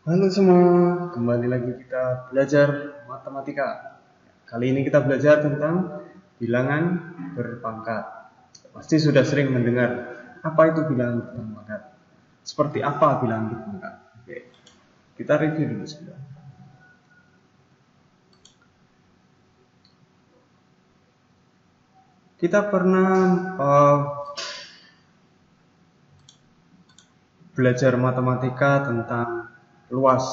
Halo semua, kembali lagi kita belajar matematika. Kali ini kita belajar tentang bilangan berpangkat. Pasti sudah sering mendengar apa itu bilangan berpangkat. Seperti apa bilangan berpangkat? Oke, kita review dulu sebentar. Kita pernah belajar matematika tentang luas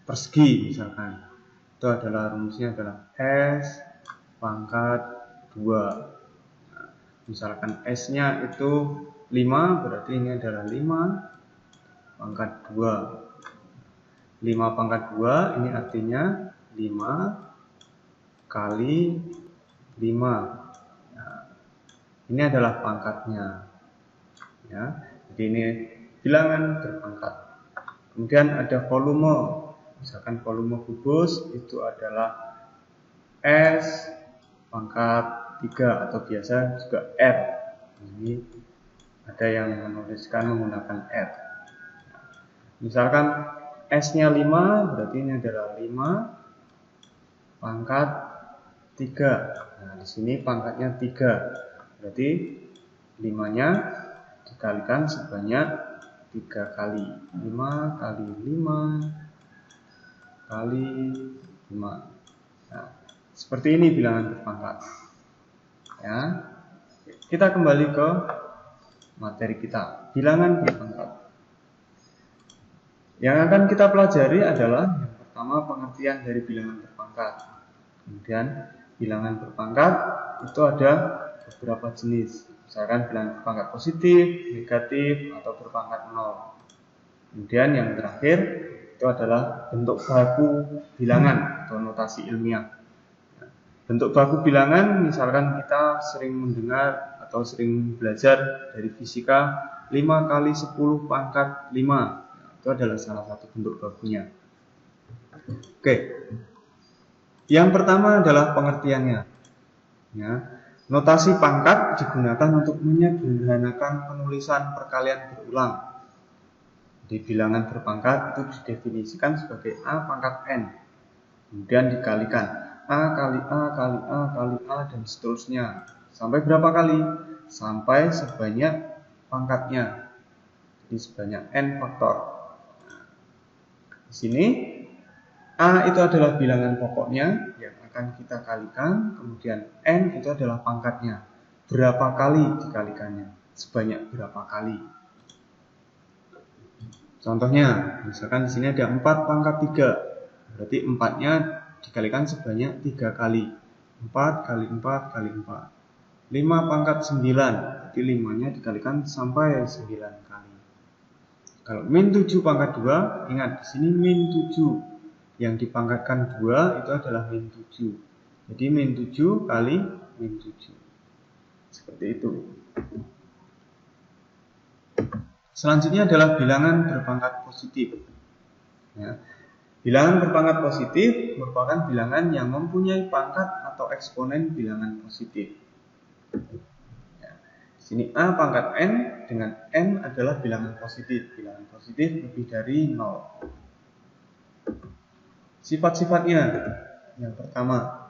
persegi misalkan. Itu adalah rumusnya adalah S pangkat 2. Nah, misalkan S-nya itu 5, berarti ini adalah 5 pangkat 2. 5 pangkat 2 ini artinya 5 kali 5. Nah, ini adalah pangkatnya. Ya, jadi ini bilangan berpangkat. Kemudian ada volume. Misalkan volume kubus itu adalah S pangkat 3 atau biasa juga R. Ini ada yang menuliskan menggunakan R. Misalkan S-nya 5, berarti ini adalah 5 pangkat 3. Nah, di sini pangkatnya 3. Berarti 5-nya dikalikan sebanyak 3 kali. 5 kali 5 kali 5. Nah, seperti ini bilangan berpangkat. Ya. Kita kembali ke materi kita, bilangan berpangkat. Yang akan kita pelajari adalah yang pertama pengertian dari bilangan berpangkat. Kemudian bilangan berpangkat itu ada beberapa jenis. Misalkan bilangan berpangkat positif, negatif, atau berpangkat 0. Kemudian yang terakhir itu adalah bentuk baku bilangan atau notasi ilmiah. Bentuk baku bilangan misalkan kita sering mendengar atau sering belajar dari fisika 5 kali 10 pangkat 5. Itu adalah salah satu bentuk bakunya. Oke. Yang pertama adalah pengertiannya. Ya. Notasi pangkat digunakan untuk menyederhanakan penulisan perkalian berulang. Di bilangan berpangkat itu didefinisikan sebagai A pangkat N. Kemudian dikalikan A kali A kali A kali A dan seterusnya. Sampai berapa kali? Sampai sebanyak pangkatnya. Jadi sebanyak N faktor. Di sini A itu adalah bilangan pokoknya yang akan kita kalikan. Kemudian N itu adalah pangkatnya. Berapa kali dikalikannya? Sebanyak berapa kali? Contohnya, misalkan di sini ada 4 pangkat 3. Berarti 4-nya dikalikan sebanyak 3 kali. 4 kali 4 kali 4. 5 pangkat 9. Berarti 5-nya dikalikan sampai 9 kali. Kalau min 7 pangkat 2, ingat di sini min 7. Yang dipangkatkan 2 itu adalah min 7. Jadi min 7 kali min 7. Seperti itu. Selanjutnya adalah bilangan berpangkat positif. Ya. Bilangan berpangkat positif merupakan bilangan yang mempunyai pangkat atau eksponen bilangan positif. Ya. Di sini A pangkat N dengan N adalah bilangan positif. Bilangan positif lebih dari 0. Sifat-sifatnya. Yang pertama,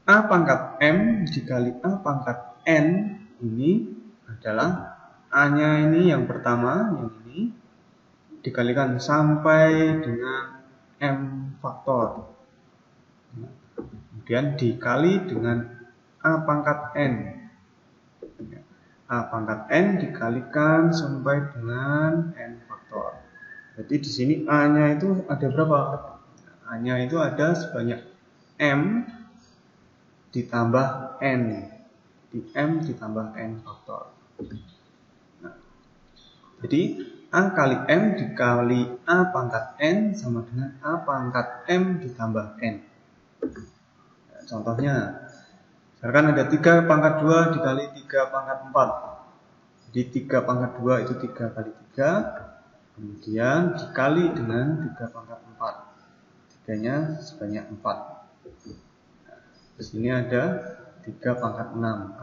A pangkat M dikali A pangkat N ini adalah A-nya ini yang pertama, yang ini dikalikan sampai dengan M faktor. Kemudian dikali dengan A pangkat N. A pangkat N dikalikan sampai dengan N faktor. Jadi di sini A-nya itu ada berapa? A-nya itu ada sebanyak M ditambah N. Di M ditambah N faktor. Nah, jadi A kali M dikali A pangkat N sama dengan A pangkat M ditambah N. Nah, contohnya, misalkan ada 3 pangkat 2 dikali 3 pangkat 4. Jadi 3 pangkat 2 itu 3 kali 3. Kemudian dikali dengan 3 pangkat 4. 3-nya sebanyak 4. Nah, di sini ada 3 pangkat 6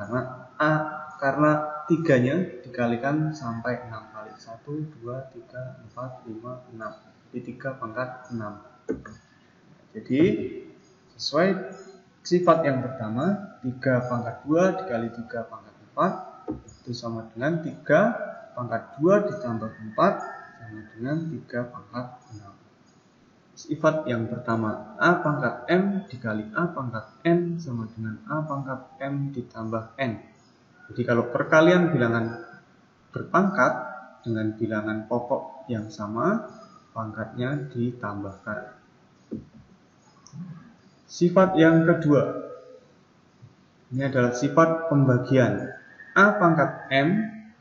karena 3-nya dikalikan sampai 6 kali. 1, 2, 3, 4, 5, 6. jadi 3 pangkat 6. Jadi sesuai sifat yang pertama, 3 pangkat 2 dikali 3 pangkat 4 itu sama dengan 3 pangkat 2 ditambah 4 sama dengan 3 pangkat 6. Sifat yang pertama, A pangkat M dikali A pangkat N sama dengan A pangkat M ditambah N. Jadi kalau perkalian bilangan berpangkat dengan bilangan pokok yang sama, pangkatnya ditambahkan. Sifat yang kedua, ini adalah sifat pembagian. A pangkat M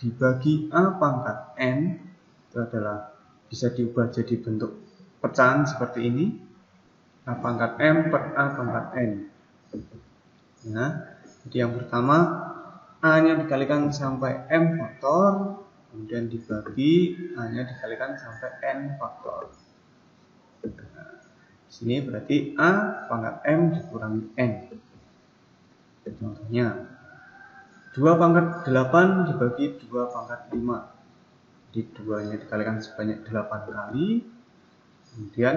dibagi A pangkat N itu adalah bisa diubah jadi bentuk pecahan seperti ini. A pangkat M per A pangkat N. Nah, jadi yang pertama A-nya dikalikan sampai M faktor, kemudian dibagi A-nya dikalikan sampai N faktor. Nah, sini berarti A pangkat M dikurangi N. Contohnya 2 pangkat 8 dibagi 2 pangkat 5. Jadi 2-nya dikalikan sebanyak 8 kali, kemudian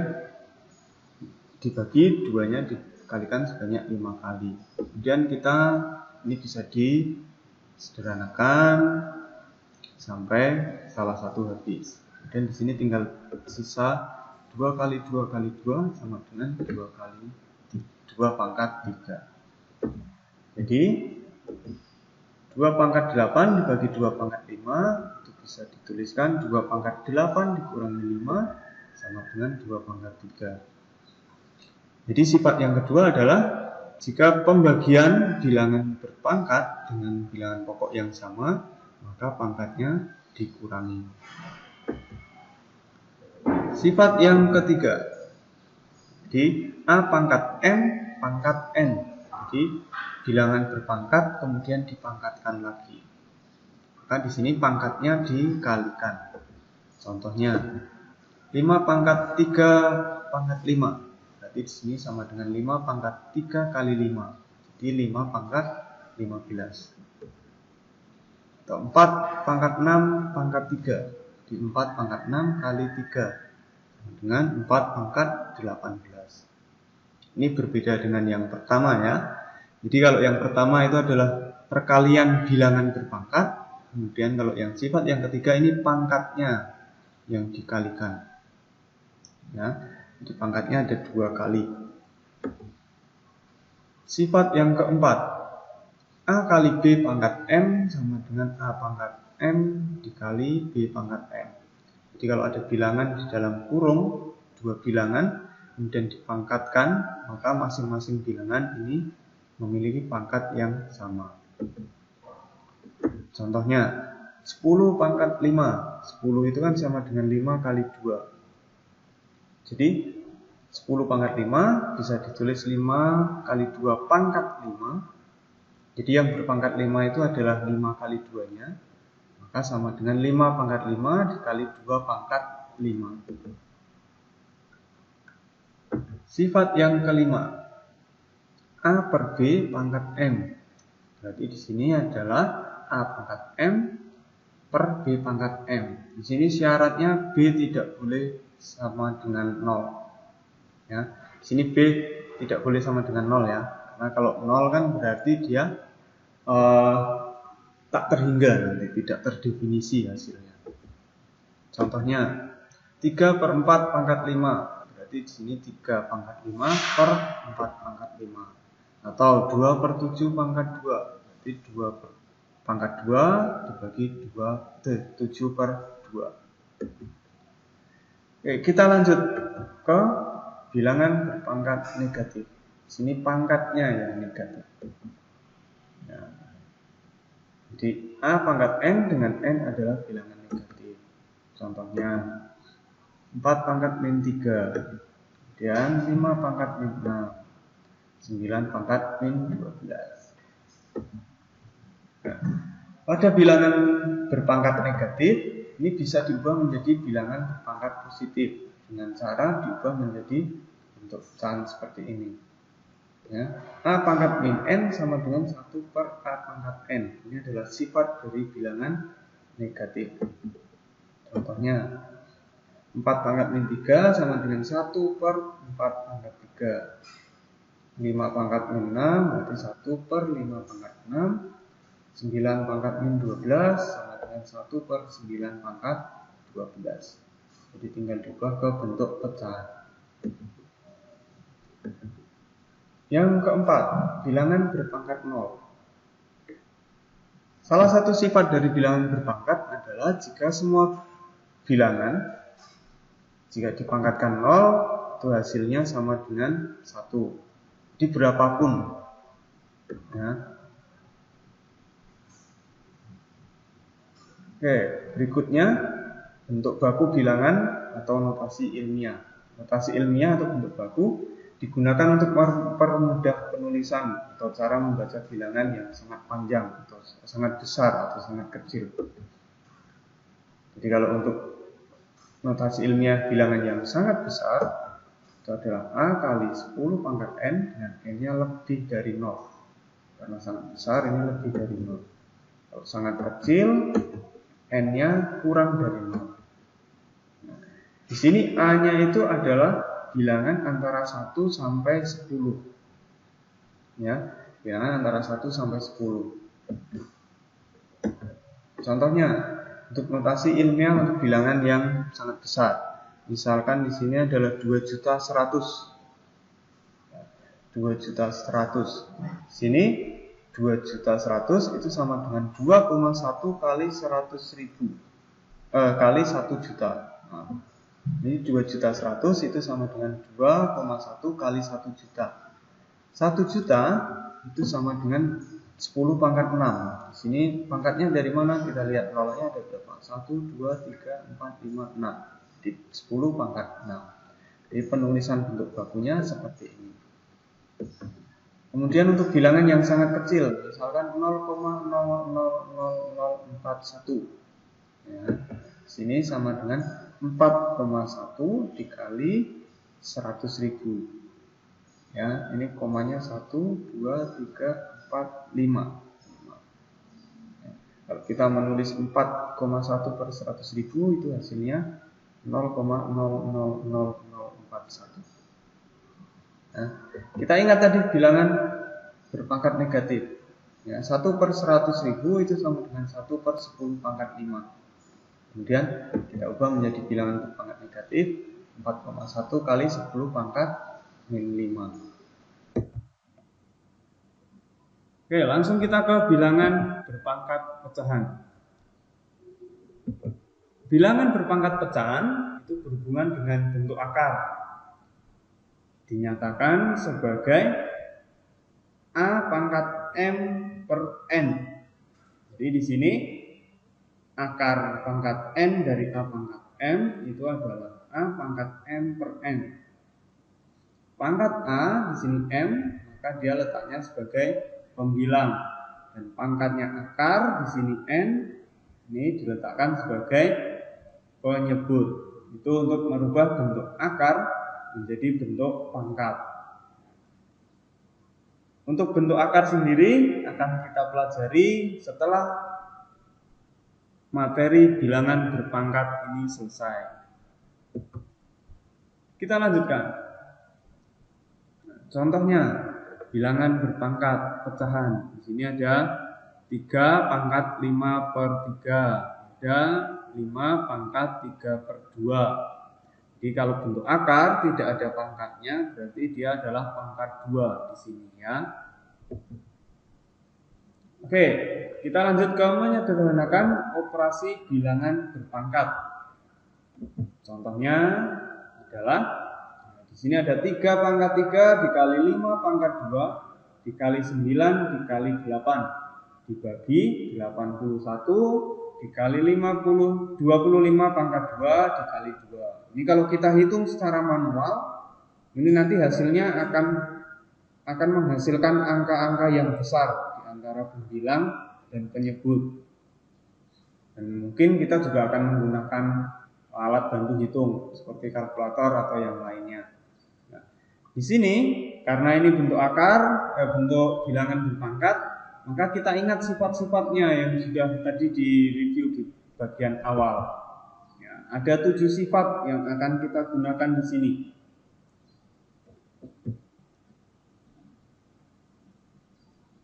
dibagi 2-nya dikalikan sebanyak 5 kali. Kemudian kita ini bisa disederhanakan sampai salah satu habis. Dan di sini tinggal sisa 2 kali 2 kali 2 sama dengan 2 kali 2 pangkat 3. Jadi 2 pangkat 8 dibagi 2 pangkat 5 itu bisa dituliskan 2 pangkat 8 dikurangi 5 sama dengan 2 pangkat 3. Jadi sifat yang kedua adalah jika pembagian bilangan berpangkat dengan bilangan pokok yang sama, maka pangkatnya dikurangi. Sifat yang ketiga, jadi A pangkat M pangkat N. Jadi bilangan berpangkat kemudian dipangkatkan lagi. Maka di sini pangkatnya dikalikan. Contohnya 5 pangkat 3 pangkat 5. Berarti di sini sama dengan 5 pangkat 3 kali 5. Jadi 5 pangkat 15. Atau 4 pangkat 6 pangkat 3. Di 4 pangkat 6 kali 3 dengan 4 pangkat 18. Ini berbeda dengan yang pertama ya. Jadi kalau yang pertama itu adalah perkalian bilangan berpangkat. Kemudian kalau yang sifat yang ketiga ini pangkatnya yang dikalikan. Ya, jadi pangkatnya ada 2 kali. Sifat yang keempat, A kali B pangkat M sama dengan A pangkat M dikali B pangkat M. Jadi kalau ada bilangan di dalam kurung, 2 bilangan, kemudian dipangkatkan, maka masing-masing bilangan ini memiliki pangkat yang sama. Contohnya 10 pangkat 5. 10 itu kan sama dengan 5 kali 2. Jadi 10 pangkat 5 bisa ditulis 5 kali 2 pangkat 5. Jadi yang berpangkat 5 itu adalah 5 kali 2-nya. Maka sama dengan 5 pangkat 5 dikali 2 pangkat 5. Sifat yang kelima, A per B pangkat M. Berarti di sini adalah A pangkat M per B pangkat M. Di sini syaratnya B tidak boleh sama dengan 0. Ya, di sini B tidak boleh sama dengan 0 ya. Karena kalau 0 kan berarti dia tak terhingga nanti, tidak terdefinisi hasilnya. Contohnya 3 per 4 pangkat 5. Berarti di sini 3 pangkat 5 per 4 pangkat 5. Atau 2 per 7 pangkat 2. Berarti 2 per pangkat 2 dibagi 7 per 2. Oke, kita lanjut ke bilangan berpangkat negatif. Di sini pangkatnya yang negatif. Ya. Jadi A pangkat N dengan N adalah bilangan negatif. Contohnya 4 pangkat min 3, kemudian 5 pangkat min 6, 9 pangkat min 12. Nah, pada bilangan berpangkat negatif, ini bisa diubah menjadi bilangan berpangkat positif dengan cara diubah menjadi bentuk pecahan seperti ini. Ya, A pangkat min N sama dengan 1 per A pangkat N. Ini adalah sifat dari bilangan negatif. Contohnya 4 pangkat min 3 sama dengan 1 per 4 pangkat 3. 5 pangkat min 6 berarti 1 per 5 pangkat 6. 9 pangkat min 12 sama dengan 1 per 9 pangkat 12. Jadi tinggal diubah ke bentuk pecahan. Yang keempat, bilangan berpangkat 0. Salah satu sifat dari bilangan berpangkat adalah jika semua bilangan jika dipangkatkan 0 itu hasilnya sama dengan 1. Jadi berapapun ya. Oke, berikutnya bentuk baku bilangan atau notasi ilmiah. Notasi ilmiah atau bentuk baku digunakan untuk mempermudah penulisan atau cara membaca bilangan yang sangat panjang atau sangat besar atau sangat kecil. Jadi kalau untuk notasi ilmiah bilangan yang sangat besar itu adalah A kali 10 pangkat N dengan N-nya lebih dari 0. Karena sangat besar ini lebih dari 0. Kalau sangat kecil N-nya kurang dari 0. Nah, di sini A-nya itu adalah bilangan antara 1 sampai 10. Ya, bilangan antara 1 sampai 10. Contohnya, untuk notasi ilmiah untuk bilangan yang sangat besar. Misalkan di sini adalah 2.100.000. 2.100.000. Sini 2.100.000 itu sama dengan 2,1 kali 100.000 kali 1 juta. Nah, ini 2.100.000 itu sama dengan 2,1 kali 1 juta. 1 juta itu sama dengan 10 pangkat 6. Di sini pangkatnya dari mana? Kita lihat nolnya ada berapa? 1, 2, 3, 4, 5, 6. Di 10 pangkat 6. Jadi penulisan bentuk bakunya seperti ini. Kemudian untuk bilangan yang sangat kecil, misalkan 0,000041. Ya, sini sama dengan 4,1 dikali 100.000. Ya, ini komanya 1, 2, 3, 4, 5. Ya, kalau kita menulis 4,1 per 100.000 itu hasilnya 0,000041. Nah, kita ingat tadi bilangan berpangkat negatif. Ya, 1 per 100.000 itu sama dengan 1 per 10 pangkat 5. Kemudian kita ubah menjadi bilangan berpangkat negatif 4,1 kali 10 pangkat min 5. Oke, langsung kita ke bilangan berpangkat pecahan. Bilangan berpangkat pecahan itu berhubungan dengan bentuk akar. Dinyatakan sebagai A pangkat M per N. Jadi di sini akar pangkat N dari A pangkat M itu adalah A pangkat M per N. Pangkat A di sini M, maka dia letaknya sebagai pembilang. Dan pangkatnya akar di sini N, ini diletakkan sebagai penyebut. Itu untuk merubah bentuk akar menjadi bentuk pangkat. Untuk bentuk akar sendiri akan kita pelajari setelah materi bilangan berpangkat ini selesai. Kita lanjutkan. Contohnya bilangan berpangkat pecahan. Di sini ada 3 pangkat 5 per 3. Ada 5 pangkat 3 per 2. Jadi kalau bentuk akar tidak ada pangkatnya, berarti dia adalah pangkat 2 di sini ya. Oke, kita lanjut ke menyederhanakan operasi bilangan berpangkat. Contohnya adalah di sini ada 3 pangkat 3 dikali 5 pangkat 2 dikali 9 dikali 8 dibagi 81 dikali 25 pangkat 2 dikali 2. Ini kalau kita hitung secara manual, ini nanti hasilnya akan menghasilkan angka-angka yang besar di antara pembilang dan penyebut. Dan mungkin kita juga akan menggunakan alat bantu hitung seperti kalkulator atau yang lainnya. Nah, di sini karena ini bentuk akar, bentuk bilangan berpangkat, maka kita ingat sifat-sifatnya yang sudah tadi direview di bagian awal. Ya. ada 7 sifat yang akan kita gunakan di sini.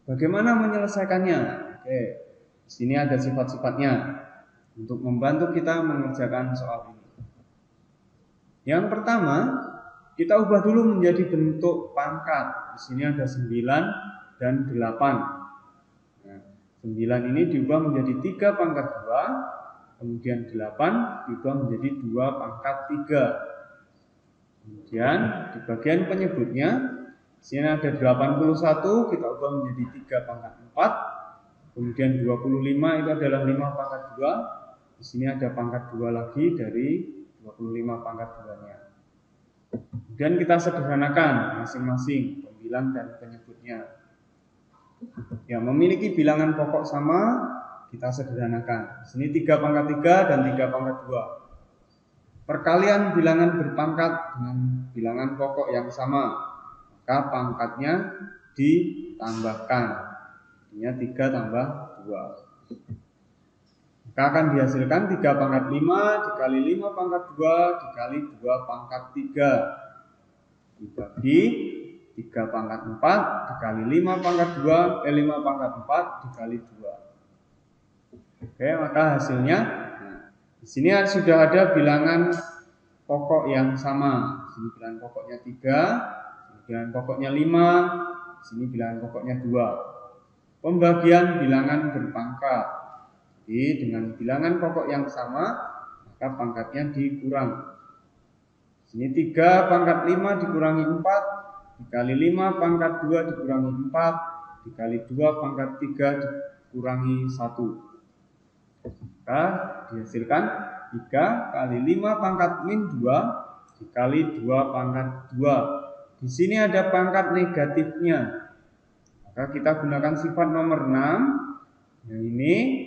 Bagaimana menyelesaikannya? Oke, di sini ada sifat-sifatnya untuk membantu kita mengerjakan soal ini. Yang pertama, kita ubah dulu menjadi bentuk pangkat. Di sini ada 9 dan 8. Nah, 9 ini diubah menjadi 3 pangkat 2, kemudian 8 diubah menjadi 2 pangkat 3. Kemudian di bagian penyebutnya, di sini ada 81, kita ubah menjadi 3 pangkat 4. Kemudian 25 itu adalah 5 pangkat 2. Di sini ada pangkat 2 lagi dari 25 pangkat 2-nya. Kemudian kita sederhanakan masing-masing pembilang dan penyebutnya. Ya, memiliki bilangan pokok sama, kita sederhanakan. Di sini 3 pangkat 3 dan 3 pangkat 2. Perkalian bilangan berpangkat dengan bilangan pokok yang sama, maka pangkatnya ditambahkan. Artinya 3 tambah 2. Maka akan dihasilkan 3 pangkat 5 dikali 5 pangkat 2 dikali 2 pangkat 3 dibagi 3 pangkat 4 dikali 5 pangkat 2 5 pangkat 4 dikali 2. Oke, maka hasilnya di sini sudah ada bilangan pokok yang sama. Di sini bilangan pokoknya 3, bilangan pokoknya 5, di sini bilangan pokoknya 2. Pembagian bilangan berpangkat. Jadi dengan bilangan pokok yang sama, maka pangkatnya dikurang. Di sini 3 pangkat 5 dikurangi 4 dikali 5 pangkat 2 dikurangi 4 dikali 2 pangkat 3 dikurangi 1. Maka dihasilkan 3 kali 5 pangkat min 2 dikali 2 pangkat 2. Di sini ada pangkat negatifnya. Maka kita gunakan sifat nomor 6. Yang ini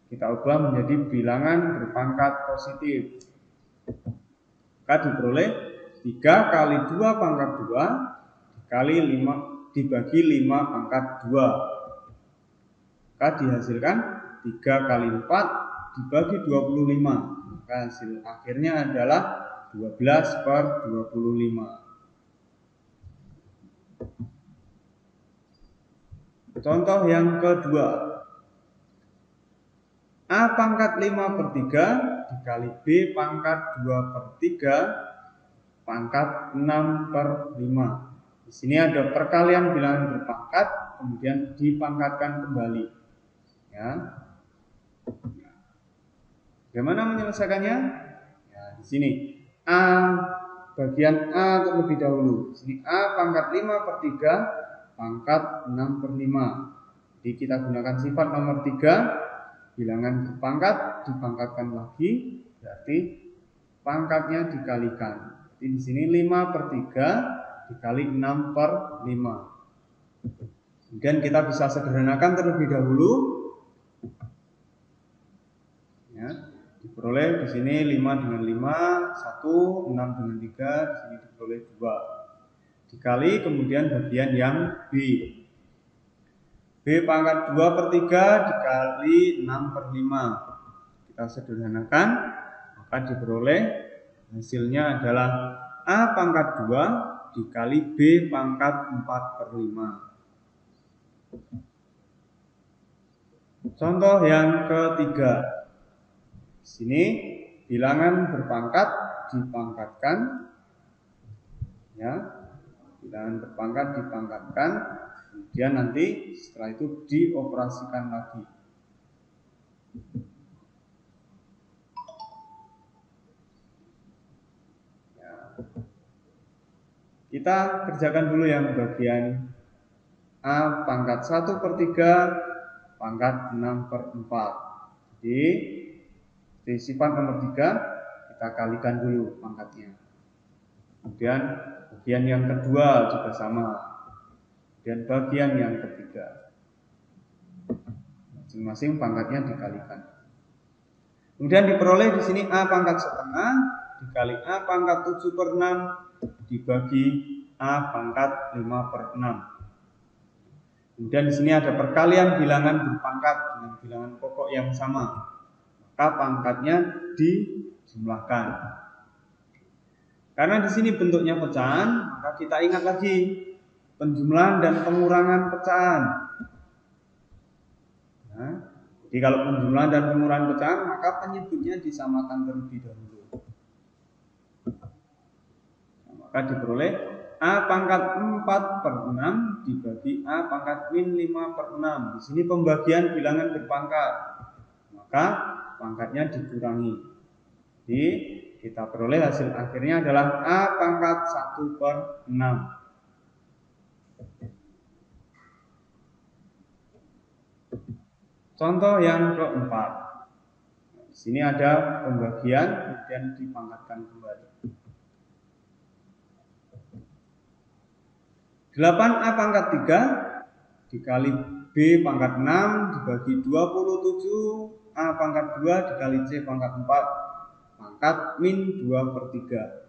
kita ubah menjadi bilangan berpangkat positif. Maka diperoleh 3 kali 2 pangkat 2 dikali 5 dibagi 5 pangkat 2. Maka dihasilkan 3 kali 4 dibagi 25. Maka hasil akhirnya adalah 12/25. Contoh yang kedua, A pangkat 5/3 dikali B pangkat 2/3 pangkat 6/5. Di sini ada perkalian bilangan berpangkat, kemudian dipangkatkan kembali. Ya. Bagaimana menyelesaikannya? Ya, di sini A bagian A terlebih dahulu. Di sini A pangkat 5/3 pangkat 6/5. Jadi kita gunakan sifat nomor 3. Bilangan berpangkat dipangkatkan lagi, berarti pangkatnya dikalikan. Jadi di sini 5/3 dikali 6/5. Kemudian kita bisa sederhanakan terlebih dahulu. Ya, diperoleh di sini 5 dengan 5, 1, 6 dengan 3, di sini diperoleh 2. Dikali kemudian bagian yang B. B pangkat 2/3 dikali 6/5. Kita sederhanakan, maka diperoleh hasilnya adalah A pangkat 2 dikali B pangkat 4/5. Contoh yang ketiga. Di sini bilangan berpangkat dipangkatkan. Ya, bilangan berpangkat dipangkatkan. Kemudian nanti setelah itu dioperasikan lagi. Ya. Kita kerjakan dulu yang bagian A pangkat 1/3 pangkat 6/4. Jadi di sifat nomor 3 kita kalikan dulu pangkatnya. Kemudian bagian yang kedua juga sama. Dan bagian yang ketiga, masing-masing pangkatnya dikalikan. Kemudian diperoleh di sini A pangkat setengah dikali A pangkat 7/6 dibagi A pangkat 5/6. Kemudian di sini ada perkalian bilangan berpangkat dengan bilangan pokok yang sama. maka pangkatnya dijumlahkan. Karena di sini bentuknya pecahan, maka kita ingat lagi penjumlahan dan pengurangan pecahan. Nah, jadi kalau penjumlahan dan pengurangan pecahan, maka penyebutnya disamakan terlebih dahulu. Nah, maka diperoleh A pangkat 4/6 dibagi A pangkat min 5/6. Di sini pembagian bilangan berpangkat, maka pangkatnya dikurangi. Jadi kita peroleh hasil akhirnya adalah A pangkat 1/6. Contoh yang keempat. Di sini ada pembagian kemudian dipangkatkan kembali. 8A pangkat 3 dikali B pangkat 6 dibagi 27 A pangkat 2 dikali C pangkat 4 pangkat min 2/3.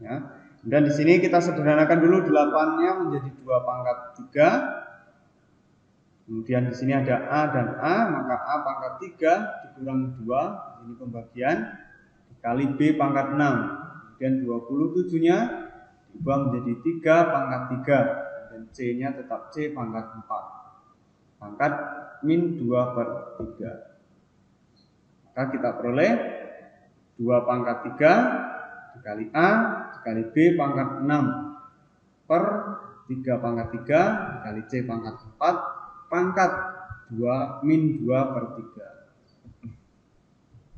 Ya. Dan di sini kita sederhanakan dulu 8-nya menjadi 2 pangkat 3. Kemudian di sini ada A dan A, maka A pangkat 3 dikurangi 2, ini pembagian, dikali B pangkat 6. Kemudian 27-nya diubah menjadi 3 pangkat 3, dan C-nya tetap C pangkat 4. Pangkat min 2/3. Maka kita peroleh 2 pangkat 3 dikali A dikali B pangkat 6 per 3 pangkat 3 dikali C pangkat 4 pangkat 2 min 2/3.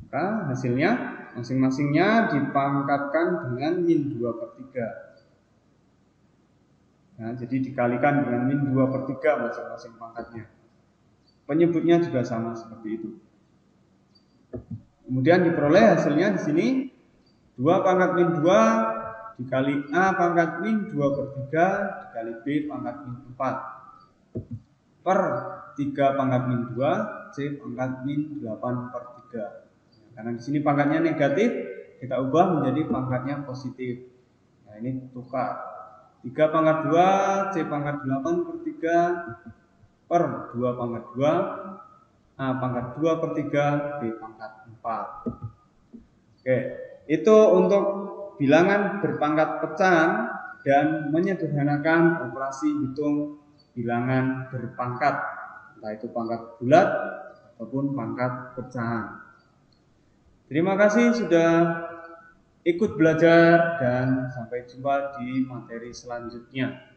Maka hasilnya masing-masingnya dipangkatkan dengan min 2/3. Nah, jadi dikalikan dengan min 2/3 masing-masing pangkatnya. Penyebutnya juga sama seperti itu. Kemudian diperoleh hasilnya di sini 2 pangkat min 2 dikali A pangkat min 2/3 dikali B pangkat min 4 per 3 pangkat min 2 C pangkat min 8/3. Karena di sini pangkatnya negatif, kita ubah menjadi pangkatnya positif. Nah, ini tukar. 3 pangkat 2 C pangkat 8/3 per 2 pangkat 2 A pangkat 2/3 B pangkat 4. Oke, itu untuk bilangan berpangkat pecahan dan menyederhanakan operasi hitung bilangan berpangkat, entah itu pangkat bulat ataupun pangkat pecahan. Terima kasih sudah ikut belajar dan sampai jumpa di materi selanjutnya.